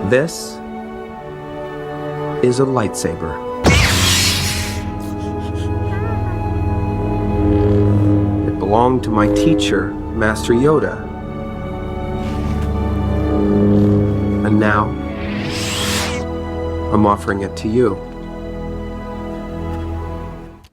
This is a lightsaber. It belonged to my teacher, Master Yoda. And now, I'm offering it to you.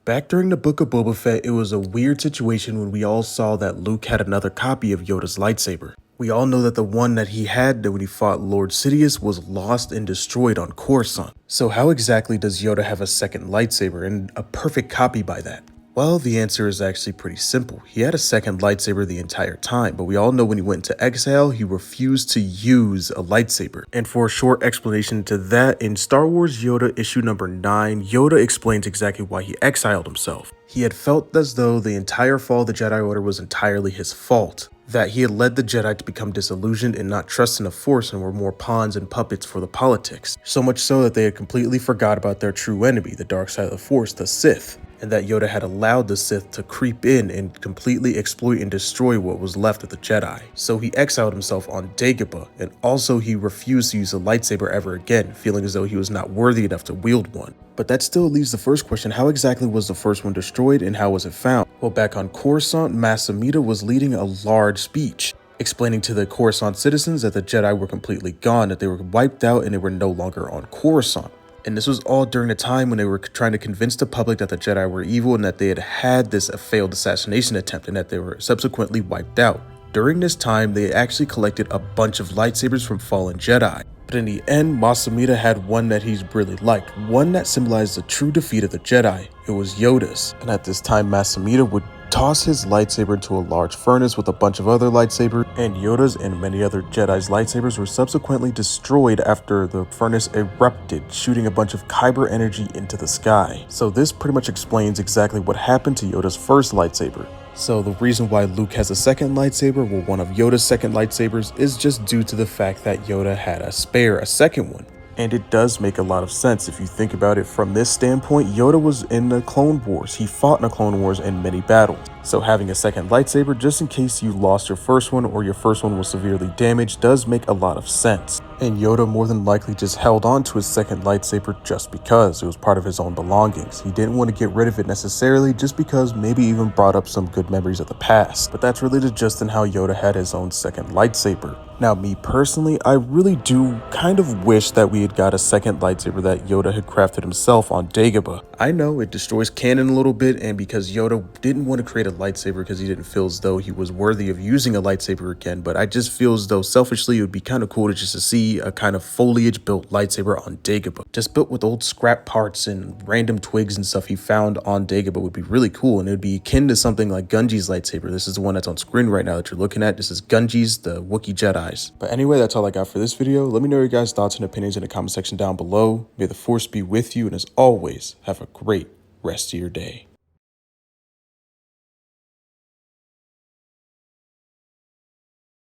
Back during the Book of Boba Fett, it was a weird situation when we all saw that Luke had another copy of Yoda's lightsaber. We all know that the one that he had when he fought Lord Sidious was lost and destroyed on Coruscant. So how exactly does Yoda have a second lightsaber and a perfect copy by that? Well, the answer is actually pretty simple. He had a second lightsaber the entire time, but we all know when he went into exile, he refused to use a lightsaber. And for a short explanation to that, in Star Wars Yoda issue number 9, Yoda explains exactly why he exiled himself. He had felt as though the entire fall of the Jedi Order was entirely his fault, that he had led the Jedi to become disillusioned and not trust in the Force and were more pawns and puppets for the politics. So much so that they had completely forgot about their true enemy, the dark side of the Force, the Sith, and that Yoda had allowed the Sith to creep in and completely exploit and destroy what was left of the Jedi. So he exiled himself on Dagobah, and also he refused to use a lightsaber ever again, feeling as though he was not worthy enough to wield one. But that still leaves the first question: how exactly was the first one destroyed and how was it found? Well, back on Coruscant, Mas Amedda was leading a large speech, explaining to the Coruscant citizens that the Jedi were completely gone, that they were wiped out and they were no longer on Coruscant. And this was all during a time when they were trying to convince the public that the Jedi were evil and that they had had this failed assassination attempt and that they were subsequently wiped out. During this time, they actually collected a bunch of lightsabers from fallen Jedi. But in the end, Mas Amedda had one that he really liked, one that symbolized the true defeat of the Jedi. It was Yoda's. And at this time, Mas Amedda would toss his lightsaber into a large furnace with a bunch of other lightsabers, and Yoda's and many other Jedi's lightsabers were subsequently destroyed after the furnace erupted, shooting a bunch of kyber energy into the sky. So this pretty much explains exactly what happened to Yoda's first lightsaber. So the reason why Luke has a second lightsaber, well, one of Yoda's second lightsabers, is just due to the fact that Yoda had a second one. And it does make a lot of sense if you think about it from this standpoint. Yoda was in the Clone Wars. He fought in the Clone Wars in many battles. So having a second lightsaber just in case you lost your first one or your first one was severely damaged does make a lot of sense. And Yoda more than likely just held on to his second lightsaber just because it was part of his own belongings. He didn't want to get rid of it necessarily, just because maybe even brought up some good memories of the past. But that's related just in how Yoda had his own second lightsaber. Now, me personally, I really do kind of wish that we had got a second lightsaber that Yoda had crafted himself on Dagobah. I know it destroys canon a little bit, and because Yoda didn't want to create a lightsaber because he didn't feel as though he was worthy of using a lightsaber again, but I just feel as though selfishly it would be kind of cool to just to see a kind of foliage built lightsaber on Dagobah. Just built with old scrap parts and random twigs and stuff he found on Dagobah would be really cool, and it would be akin to something like Gunji's lightsaber. This is the one that's on screen right now that you're looking at. This is Gunji's, the Wookiee Jedi. But anyway, that's all I got for this video. Let me know your guys' thoughts and opinions in the comment section down below. May the Force be with you, and as always, have a great rest of your day.